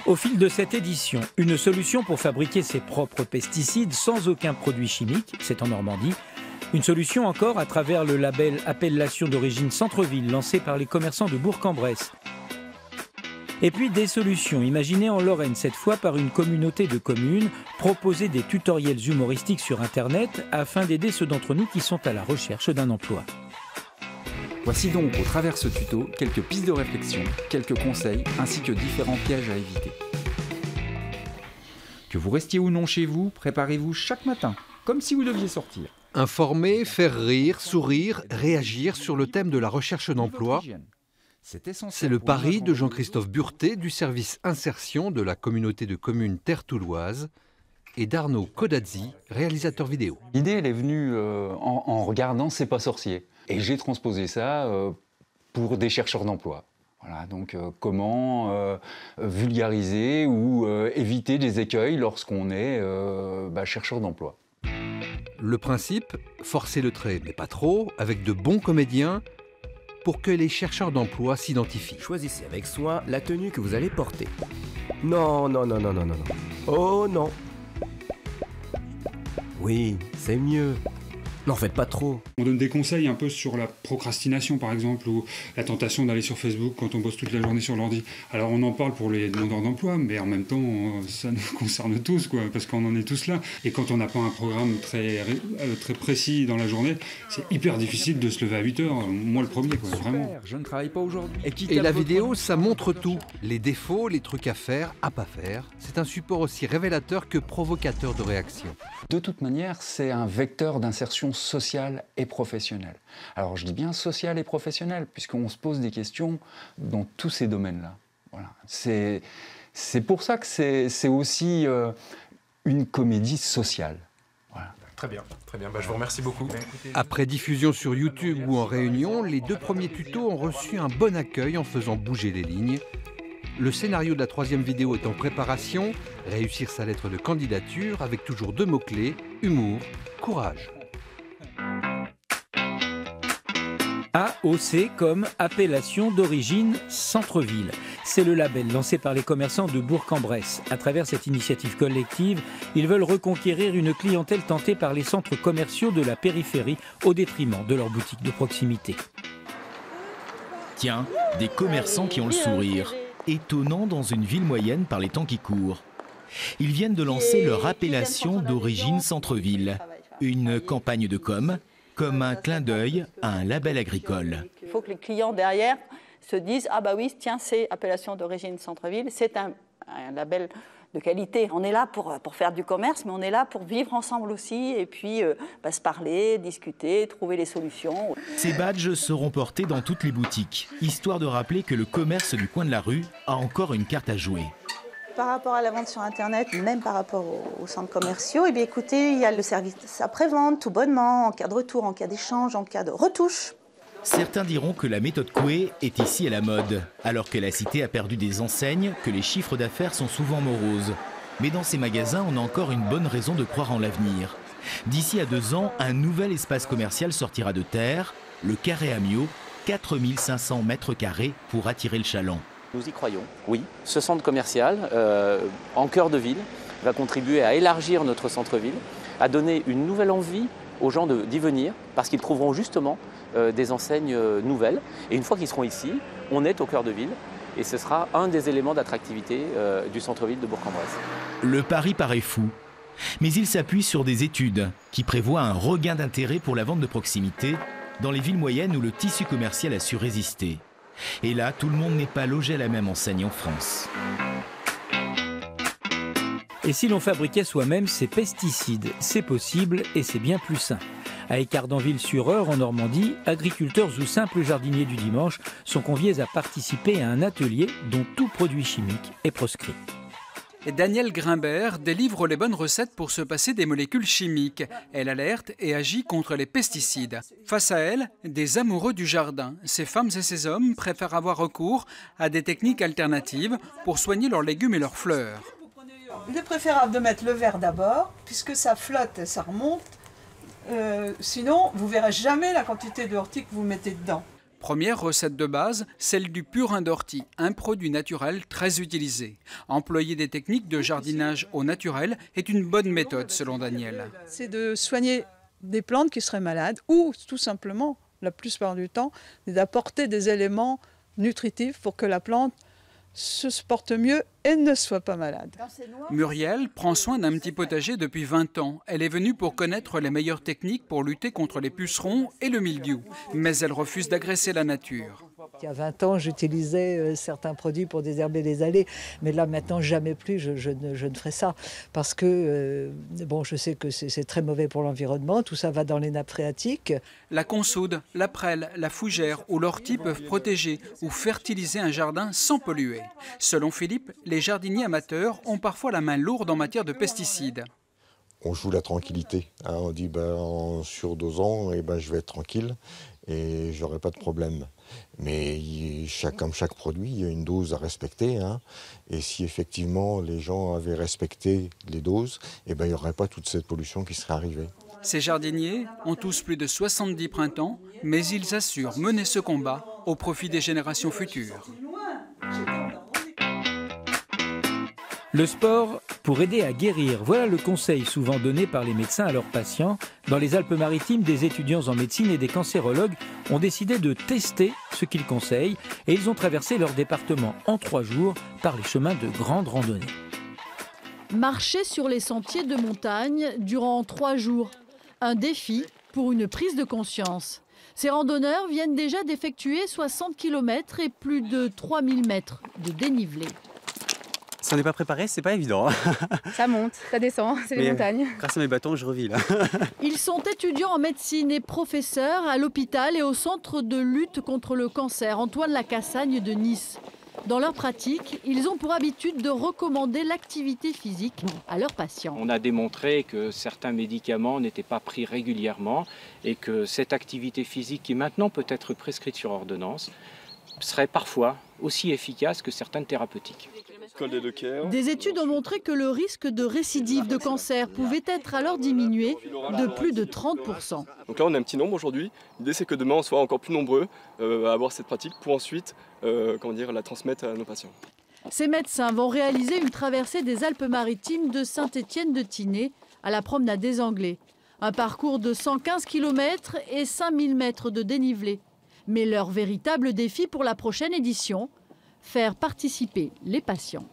Au fil de cette édition, une solution pour fabriquer ses propres pesticides sans aucun produit chimique, c'est en Normandie. Une solution encore à travers le label Appellation d'origine Centre-Ville lancé par les commerçants de Bourg-en-Bresse. Et puis des solutions imaginées en Lorraine, cette fois par une communauté de communes, proposer des tutoriels humoristiques sur Internet afin d'aider ceux d'entre nous qui sont à la recherche d'un emploi. Voici donc au travers ce tuto quelques pistes de réflexion, quelques conseils ainsi que différents pièges à éviter. Que vous restiez ou non chez vous, préparez-vous chaque matin, comme si vous deviez sortir. Informer, faire rire, sourire, réagir sur le thème de la recherche d'emploi. C'est le pari de Jean-Christophe Burté du service insertion de la communauté de communes Terre Touloise et d'Arnaud Codazzi, réalisateur vidéo. L'idée, elle est venue en regardant C'est pas sorcier. Et j'ai transposé ça pour des chercheurs d'emploi. Voilà, donc comment vulgariser ou éviter des écueils lorsqu'on est chercheur d'emploi. Le principe, forcer le trait, mais pas trop, avec de bons comédiens, pour que les chercheurs d'emploi s'identifient. Choisissez avec soin la tenue que vous allez porter. Non, non, non, non, non, non, non. Oh non. Oui, c'est mieux. N'en faites pas trop. On donne des conseils un peu sur la procrastination par exemple, ou la tentation d'aller sur Facebook quand on bosse toute la journée sur l'ordi. Alors on en parle pour les demandeurs d'emploi, mais en même temps ça nous concerne tous, quoi, parce qu'on en est tous là. Et quand on n'a pas un programme très précis dans la journée, c'est hyper difficile de se lever à 8 heures. Moi le premier, quoi, vraiment. Je ne travaille pas aujourd'hui. Et la vidéo, ça montre tout. Les défauts, les trucs à faire, à pas faire. C'est un support aussi révélateur que provocateur de réaction. De toute manière, c'est un vecteur d'insertion sociale et professionnelle. Alors je dis bien sociale et professionnelle, puisqu'on se pose des questions dans tous ces domaines-là. Voilà. C'est pour ça que c'est aussi une comédie sociale. Voilà. Très bien. Je vous remercie beaucoup. Après diffusion sur YouTube ou en réunion, les 2 premiers tutos ont reçu un bon accueil en faisant bouger les lignes. Le scénario de la 3e vidéo est en préparation. Réussir sa lettre de candidature avec toujours 2 mots-clés, humour, courage. AOC comme appellation d'origine Centre-Ville. C'est le label lancé par les commerçants de Bourg-en-Bresse. À travers cette initiative collective, ils veulent reconquérir une clientèle tentée par les centres commerciaux de la périphérie au détriment de leurs boutiques de proximité. Tiens, des commerçants qui ont le sourire. Étonnant dans une ville moyenne par les temps qui courent. Ils viennent de lancer leur appellation d'origine Centre-Ville. Une campagne de com', comme un clin d'œil à un label agricole. Il faut que les clients derrière se disent « Ah bah oui, tiens, c'est appellation d'origine Centre-Ville, c'est un label de qualité. On est là pour faire du commerce, mais on est là pour vivre ensemble aussi et puis se parler, discuter, trouver les solutions. » Ces badges seront portés dans toutes les boutiques, histoire de rappeler que le commerce du coin de la rue a encore une carte à jouer. Par rapport à la vente sur Internet, même par rapport aux centres commerciaux, eh bien, écoutez, il y a le service après-vente, tout bonnement, en cas de retour, en cas d'échange, en cas de retouche. Certains diront que la méthode Coué est ici à la mode, alors que la cité a perdu des enseignes, que les chiffres d'affaires sont souvent moroses. Mais dans ces magasins, on a encore une bonne raison de croire en l'avenir. D'ici à 2 ans, un nouvel espace commercial sortira de terre, le Carré Amiot, 4500 mètres carrés pour attirer le chaland. Nous y croyons, oui. Ce centre commercial, en cœur de ville, va contribuer à élargir notre centre-ville, à donner une nouvelle envie aux gens d'y venir, parce qu'ils trouveront justement des enseignes nouvelles. Et une fois qu'ils seront ici, on est au cœur de ville, et ce sera un des éléments d'attractivité du centre-ville de Bourg-en-Bresse. Le pari paraît fou, mais il s'appuie sur des études qui prévoient un regain d'intérêt pour la vente de proximité dans les villes moyennes où le tissu commercial a su résister. Et là, tout le monde n'est pas logé à la même enseigne en France. Et si l'on fabriquait soi-même ces pesticides, c'est possible et c'est bien plus sain. À Écardanville-sur-Eure, en Normandie, agriculteurs ou simples jardiniers du dimanche sont conviés à participer à un atelier dont tout produit chimique est proscrit. Et Danielle Grimbert délivre les bonnes recettes pour se passer des molécules chimiques. Elle alerte et agit contre les pesticides. Face à elle, des amoureux du jardin. Ces femmes et ces hommes préfèrent avoir recours à des techniques alternatives pour soigner leurs légumes et leurs fleurs. Il est préférable de mettre le verre d'abord, puisque ça flotte et ça remonte. Sinon, vous ne verrez jamais la quantité de ortie que vous mettez dedans. Première recette de base, celle du purin d'ortie, un produit naturel très utilisé. Employer des techniques de jardinage au naturel est une bonne méthode selon Daniel. C'est de soigner des plantes qui seraient malades ou tout simplement, la plupart du temps, d'apporter des éléments nutritifs pour que la plante se porte mieux et ne soit pas malade. Muriel prend soin d'un petit potager depuis 20 ans. Elle est venue pour connaître les meilleures techniques pour lutter contre les pucerons et le mildiou. Mais elle refuse d'agresser la nature. Il y a 20 ans, j'utilisais certains produits pour désherber les allées. Mais là, maintenant, jamais plus je ne ferai ça. Parce que, bon, je sais que c'est très mauvais pour l'environnement. Tout ça va dans les nappes phréatiques. La consoude, la prêle, la fougère ou l'ortie peuvent protéger ou fertiliser un jardin sans polluer. Selon Philippe, les jardiniers amateurs ont parfois la main lourde en matière de pesticides. On joue la tranquillité. Hein, on dit en surdosant, je vais être tranquille et j'aurai pas de problème. Mais comme chaque produit, il y a une dose à respecter. Hein, et si effectivement les gens avaient respecté les doses, il n'y aurait pas toute cette pollution qui serait arrivée. Ces jardiniers ont tous plus de 70 printemps, mais ils assurent mener ce combat au profit des générations futures. Le sport pour aider à guérir, voilà le conseil souvent donné par les médecins à leurs patients. Dans les Alpes-Maritimes, des étudiants en médecine et des cancérologues ont décidé de tester ce qu'ils conseillent et ils ont traversé leur département en 3 jours par les chemins de grande randonnée. Marcher sur les sentiers de montagne durant 3 jours. Un défi pour une prise de conscience. Ces randonneurs viennent déjà d'effectuer 60 km et plus de 3000 mètres de dénivelé. Si on n'est pas préparé, c'est pas évident. Ça monte, ça descend, c'est les montagnes. Grâce à mes bâtons, je revis là. Ils sont étudiants en médecine et professeurs à l'hôpital et au centre de lutte contre le cancer Antoine Lacassagne de Nice. Dans leur pratique, ils ont pour habitude de recommander l'activité physique à leurs patients. On a démontré que certains médicaments n'étaient pas pris régulièrement et que cette activité physique, qui maintenant peut être prescrite sur ordonnance, serait parfois aussi efficace que certaines thérapeutiques. Des études ont montré que le risque de récidive de cancer pouvait être alors diminué de plus de 30%. Donc là, on a un petit nombre aujourd'hui. L'idée, c'est que demain, on soit encore plus nombreux à avoir cette pratique pour ensuite la transmettre à nos patients. Ces médecins vont réaliser une traversée des Alpes-Maritimes de Saint-Étienne-de-Tinée à la promenade des Anglais. Un parcours de 115 km et 5000 mètres de dénivelé. Mais leur véritable défi pour la prochaine édition, faire participer les patients.